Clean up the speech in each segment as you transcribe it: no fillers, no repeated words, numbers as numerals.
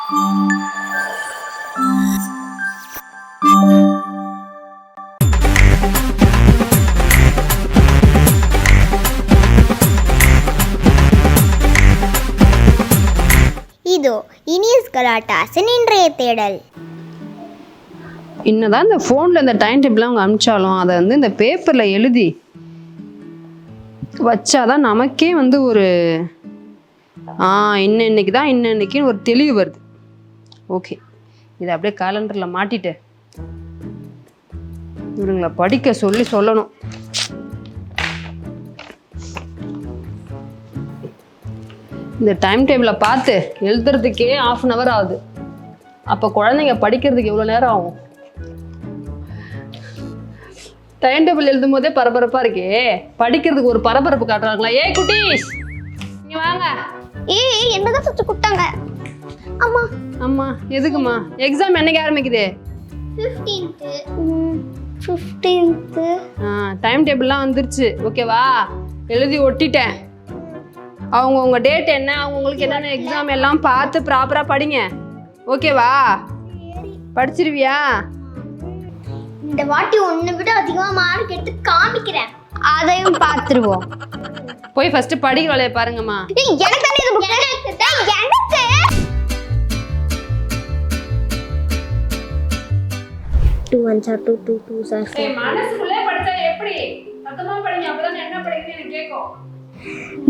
இதோ இனியஸ் கலாட்டாஸின் இன்றைய தேடல். இன்னதான் இந்த ஃபோனில் இந்த டைம் டேபிள்லாம் அவங்க அனுப்பிச்சாலும் அதை வந்து இந்த பேப்பரில் எழுதி வச்சாதான் நமக்கே வந்து ஒரு இன்னைக்கு தான் இன்னைக்குன்னு ஒரு தெளிவு வருது. ஓகே, இதை அப்படியே கேலண்டரில் மாட்டிட்டு இவங்களை படிக்க சொல்லணும். இந்த டைம் டேபிளை பார்த்து எழுதுறதுக்கே 1/2 hour ஆகுது. அப்போ குழந்தைங்க படிக்கிறதுக்கு எவ்வளோ நேரம் ஆகும்? டைம் டேபிள் எழுதும் போதே பரபரப்பா இருக்கே, படிக்கிறதுக்கு ஒரு பரபரப்பு காட்டுறாங்களா? ஏய் குட்டீஸ், இங்க வாங்க. ஏய், என்னதான் சுத்து குட்டாங்க. அம்மா அம்மா எதுக்குமா? எக்ஸாம் என்னைக்கு ஆரம்பிக்குது? 15th. டைம் டேபிள்லாம் வந்துருச்சு, ஓகேவா? எழுதி ஒட்டிட்டேன். அவங்கவுங்க டேட் என்ன, அவங்கவுங்களுக்கு என்னென்ன எக்ஸாம் எல்லாம் பார்த்து ப்ராப்பராக படிங்க, ஓகேவா? படிச்சிருவியா? இந்த வாட்டி ஒன்றை விட அதிகமாக மார்க் எடுத்து காமிக்கிறேன், அதையும் பார்த்துருவோம். போய் ஃபர்ஸ்ட் படிக்கிற வேலையை பாருங்கம்மா. மனசுக்குள்ளே படிச்சா எப்படி? சத்தமா படிங்க, அப்பதான் என்ன படிக்கிறீங்க எனக்கு கேட்கும்.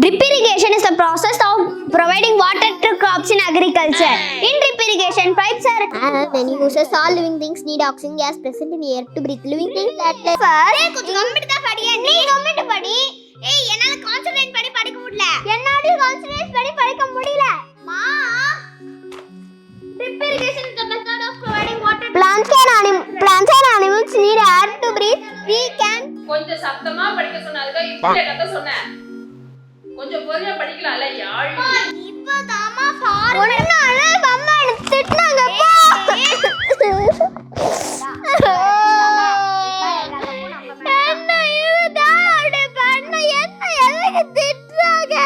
Drip irrigation is the process of providing water to crops in agriculture. In drip irrigation, pipes are then uses all living things need oxygen gas present in the air to breathe. Living things that கொஞ்சம் கம்மிட்டு தான் படியே. நீ கம்மிட்டு படி. ஏய், என்னால concentrate பண்ணி படிக்க முடியல. என்னால கான்சன்ட்ரேட் பண்ணி படிக்க முடியல. மா, drip irrigation is the method of providing water. Plants and animals need air to breathe. We can கொஞ்சம் சத்தமா படிக்க சொன்னதுக்கு இப்படி கத்த சொன்னேன். கொஞ்சம் பொறுமையா படிக்கலாம்ல யாழ். இப்போதாமா பாரு. ஒண்ணால அம்மா என்ன திட்டுனாங்க போ. என்ன இதுதான் அப்படி பண்ண, என்ன எதுக்கு திட்டுறாங்க?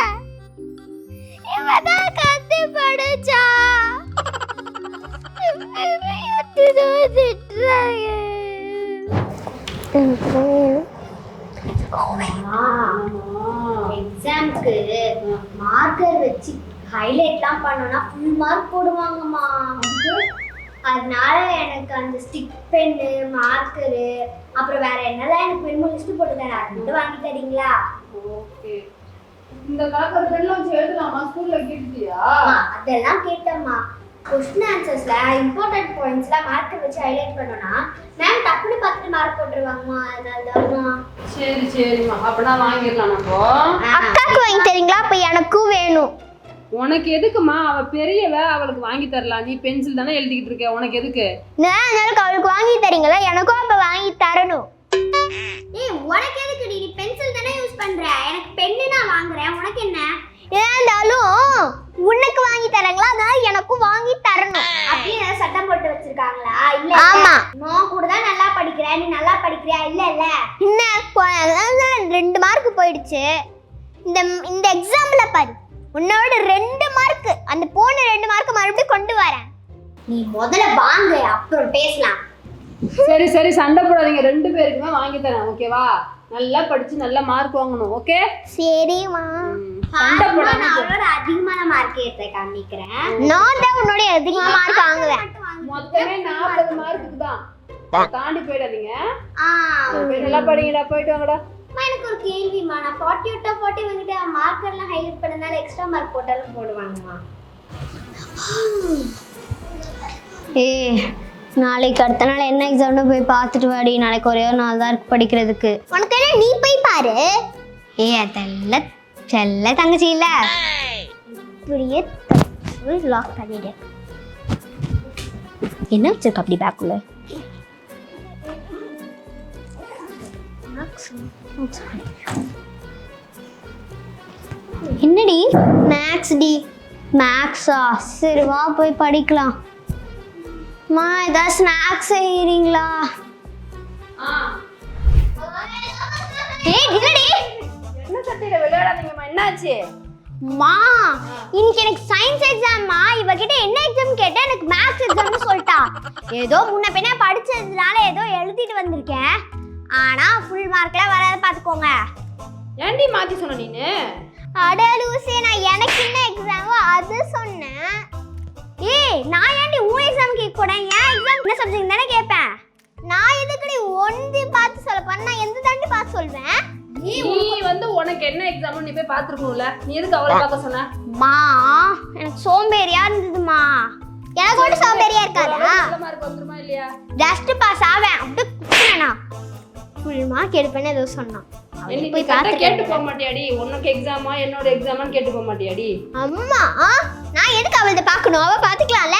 இவதான் கத்தி படிச்சா திட்டுறாங்க. எக்ஸாம்க்கு மார்க்கர் வச்சு ஹைலைட்லாம் பண்ணோம்னா ஃபுல் மார்க் போடுவாங்கம்மா. அதனால எனக்கு அந்த ஸ்டிக் பென்னு, மார்க்கரு, அப்புறம் வேற என்னதான் எனக்கு பென் லிஸ்ட் போட்டுருக்காரு, அது மட்டும் வாங்கி தரீங்களா? ஓகே. இந்த கலர் பென்லாம் வச்சு எழுதலாமா? ஸ்கூல்ல கேட்டியா? அதெல்லாம் கேட்டம்மா. क्वेश्चन ஆன்சர்ஸ்ல இம்பார்ட்டன்ட் பாயிண்ட்ஸ்ல மார்க்கர் வச்சு ஹைலைட் பண்ணோம்னா மேம் டக்குனு பார்த்துட்டு மார்க் போட்டுருவாங்கம்மா. அதனாலதான்மா. சரிம்மா, அப்பனா வாங்கிடலாம் நம்ம. அக்காக்கு வாங்கி தரீங்களா? அப்ப எனக்கும் வேணும். உனக்கு எதுக்குமா? அவ பெரியவ, அவளுக்கு வாங்கி தரலாம். நீ பென்சில் தானே எழுதிக்கிட்டு இருக்க, உனக்கு எதுக்கு? நான் அவளுக்கு வாங்கி தரீங்களா? எனக்கும் அப்ப வாங்கி தரணும். ஏய், உனக்கு எதுக்கு? நீ பென்சில் தானே யூஸ் பண்ற, எனக்கு பென்னு நான் வாங்குறேன், உனக்கு என்ன? ஏந்தாலும் உனக்கு வாங்கி தரங்களா, அதனால எனக்கும் வாங்கி தரணும். அப்படியே ஏதாவது சட்டம் போட்டு வச்சிருக்காங்களா? இல்ல. ஆமா, நான் கூட தான் நல்லா படிக்கிறேன், நீ நல்லா படிக்கிறியா? இல்ல என்ன 2 மார்க் போயிடுச்சு. இந்த எக்ஸாம்ல பாரு, உன்னோட 2 மார்க், அந்த போன 2 மார்க் மறுபடியும் கொண்டு வரேன். நீ முதல்ல வாங்க, அப்புறம் பேசலாம். சரி சண்டை போடாதீங்க, 2 பேருக்குமே வாங்கி தரேன், ஓகேவா? நல்லா படிச்சு நல்ல மார்க் வாங்கணும், ஓகே? சரிமா. சண்டை போடாம அவளோட அதிகமான மார்க் ஏத்த காமிக்கிறேன். நான் தான் உன்னோட அதிகமான மார்க் வாங்குவேன். மொத்தமே 40 மார்க்குக்கு தான், தாண்டி போயிடாதீங்க. நல்லா படிங்கடா, போயிட்டு வாங்கடா. எனக்கு ஒரு கேள்விமா, நான் 40 out of 40 வாங்கிட்டு மார்க்கர்லாம் ஹைலைட் பண்ணனால எக்ஸ்ட்ரா மார்க் போட்டாலும் போடுவாங்கம்மா. நாளைக்கு அடுத்த நாள் என்ன எக்ஸாம்னு போய் பார்த்துட்டு வாடி. நாளைக்கு ஒரே ஒரு நாள் தான் இருக்கு படிக்கிறதுக்கு. உனக்கு என்ன, நீ போய் பாரு. அதெல்லாம் செல்ல தங்கச்சி இல்ல, இப்படியே லாக் பண்ணிடு. என்ன வச்சிருக்க அப்படி பேக்குள்ள? என்னடி? மேக்ஸ் டி. மேக்ஸா? சரி வா போய் படிக்கலாம். மா, ஏதாவது ஸ்நாக்ஸ் செய்றீங்களா? என்ன சட்டையில விளையாடாதீங்கம்மா, என்னாச்சு? மா, இன்னைக்கு எனக்கு சயின்ஸ் எக்ஸாம்மா. இவகிட்ட என்ன எக்ஸாம் கேட்டா ஏதோ முன்ன பின்ன படிச்சதுனால ஏதோ எழுதிட்டு வந்திருக்கேன். ஆனா ஃபுல் மார்க்லாம் வராத பாத்துக்கோங்க. ஏன்டி மாத்தி சொன்ன நீனு? அட லூசே, நான் எனக்கு என்ன எக்ஸாமோ அது சொன்னேன். ஏய் நான் ஏன்டி உன் எக்ஸாம் கேட்க போறேன்? ஏன் எக்ஸாம் என்ன சப்ஜெக்ட் தானே கேட்பேன். நான் எதுக்குடி ஒன்று பார்த்து சொல்ல போறேன்? நான் எந்த தாண்டி பார்த்து சொல்வேன்? நீ வந்து உனக்கு என்ன எக்ஸாம் நீ போய் பாத்துக்கணும்ல, நீ எதுக்கு அவளை பார்க்க சொன்ன? மா எனக்கு சோம்பேறியா இருந்ததுமா. எனக்கு கூட சோம்பேறியா இருக்காதா? நல்ல மார்க் வந்துருமா இல்லையா? ஜஸ்ட் பாஸ் ஆவேன் அப்படியே குத்துறேனா? ஃபுல் மார்க் எடுப்பேன்னு ஏதோ சொன்னான். நீ போய் பார்த்து கேட்டு போக மாட்டியாடி? உனக்கு எக்ஸாமா என்னோட எக்ஸாமான்னு கேட்டு போக மாட்டியாடி? அம்மா நான் எதுக்கு அவள்கிட்ட பார்க்கணும்? அவ பார்த்துக்கலாம்ல.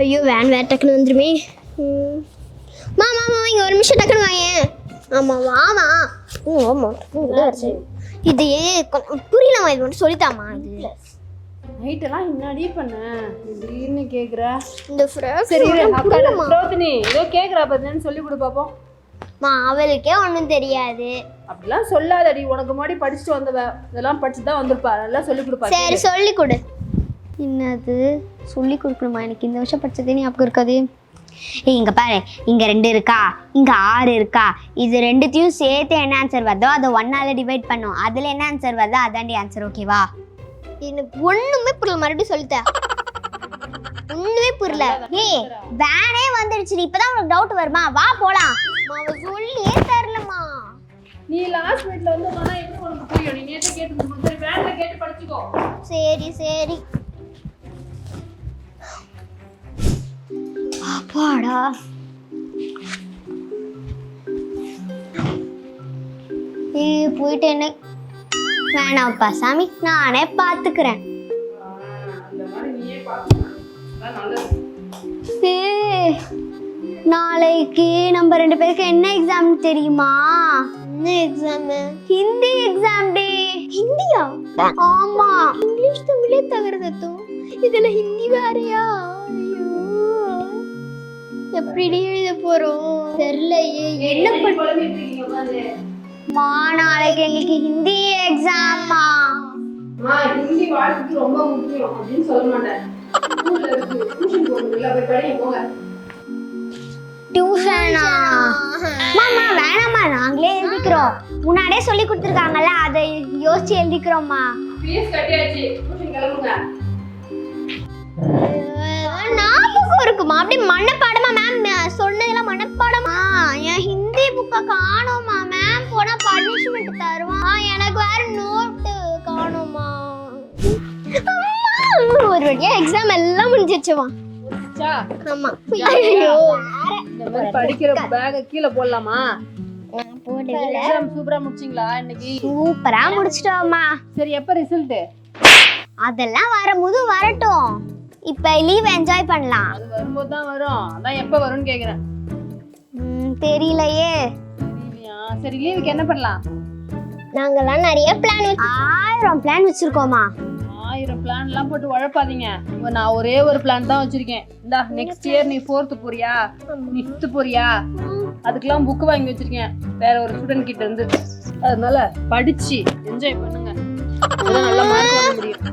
ஐயோ வேன் வேற டக்குன்னு வந்துருமே. மாமா மாமா இங்கே ஒரு நிமிஷம் டக்குன்னு வாயேன். ஆமாம் வாமா. ஆமாம் இது புரியலம்மா, இது மட்டும் சொல்லித்தாமா. இது நைட்டெல்லாம் முன்னாடி பண்ண திடீர்னு கேட்குற. இந்த சரி அக்கா ரோதினி ஏதோ கேட்குறா பார்த்தேன்னு சொல்லி கொடு பார்ப்போம். அவளுக்கே ஒன்றும் தெரியாது. அப்படிலாம் சொல்லாதடி, உனக்கு முன்னாடி படிச்சுட்டு வந்தவ, இதெல்லாம் படிச்சு தான் வந்திருப்பா, நல்லா சொல்லி கொடுப்பா. சரி சொல்லி கொடு. என்னது சொல்லி கொடுக்கணுமா? எனக்கு இந்த வருஷம் படிச்சதே ஞாபகம் இருக்காது. இங்கே பாரு, இங்கே 2 இருக்கா, இங்கே 6 இருக்கா. இது ரெண்டுத்தையும் சேர்த்து என்ன ஆன்சர் வருதோ அதை 1ஆல் டிவைட் பண்ணும். அதில் என்ன ஆன்சர் வருதோ அதாண்டி ஆன்சர். ஓகேவா? எனக்கு ஒன்றுமே புரியல, மறுபடியும் சொல்லிட்டேன். ஒன்றுமே புரியல. ஏய் வேனே வந்துடுச்சு, இப்போதான் உனக்கு டவுட் வருமா? வா போலாம். சொல்லியே தரலமா. நீ லாஸ்ட் மினிட்ல வந்து சொன்னா எப்படி உனக்கு புரியும்? நீ நேத்து கேட்டு சரி வேன்ல கேட்டு படிச்சுக்கோ. சரி சரி. அப்பாடா போயிட்டு என்ன வேணாப்பா சாமி, நானே பார்த்துக்கிறேன். நாளைக்கு நம்ம 2 பேருக்கு என்ன எக்ஸாம் தெரியுமா? என்ன எக்ஸாம்? ஹிந்தி எக்ஸாம் டே. ஹிந்தியா? ஆமா, இங்கிலீஷ் தமிழே தவிர்த்து இதுல ஹிந்தி வேறயா? எப்படி எழுத போறோம் தெரியலையே. என்ன பண்ணீங்க? நாளைக்கு எங்களுக்கு ஹிந்தி எக்ஸாமா? ஹிந்தி வாழ்க்கைக்கு ரொம்ப முக்கியம் அப்படின்னு சொல்ல மாட்டேன். டியூஷனா? மாமா வேணாமா, நாங்களே எழுதிக்கிறோம். முன்னாடியே சொல்லி கொடுத்துருக்காங்கல்ல, அதை யோசிச்சு எழுதிக்கிறோம்மா. ஃபீஸ் கட்டியாச்சு, டியூஷன் கிளம்புங்க. ஞாபகம் இருக்குமா? அப்படியே மனப்பாடமா? மேம் சொன்னதெல்லாம் மனப்பாடமா? என் ஹிந்தி புக்கை காணோமா மேம்? போனா பனிஷ்மெண்ட் தருவான். எனக்கு வேற நோட்டு காணோமா. ஒரு வழியா எக்ஸாம் எல்லாம் முடிஞ்சிருச்சுமா. ஆமா. ஐயோ இந்த மாதிரி படிக்கிற பேக்க கீழ போடலாமா? போடல. எக்ஸாம் சூப்பரா முடிச்சிங்களா இன்னைக்கு? சூப்பரா முடிச்சிட்டோம்மா. சரி எப்ப ரிசல்ட்? அதெல்லாம் வரும்போது வரட்டும். இப்ப லீவ் என்ஜாய் பண்ணலாம். அது வரும்போது தான் வரும். அதான் எப்ப வரும்னு கேக்குறேன். தெரியலையே. சரி லீவுக்கு என்ன பண்ணலாம்? நாங்கெல்லாம் நிறைய பிளான் 1000 பிளான் வச்சிருக்கோமா. 1000 பிளான்லாம் போட்டு உழப்பாதீங்க. நான் ஒரே ஒரு பிளான் தான் வச்சிருக்கேன். இந்தா நெக்ஸ்ட் இயர் நீ 4th போறியா, 5th போறியா, அதுக்கெல்லாம் புக் வாங்கி வச்சிருக்கேன் வேற ஒரு ஸ்டூடெண்ட் கிட்ட இருந்து. அதனால படிச்சு என்ஜாய் பண்ணுங்க. நல்ல மார்க் வாங்க முடியும்.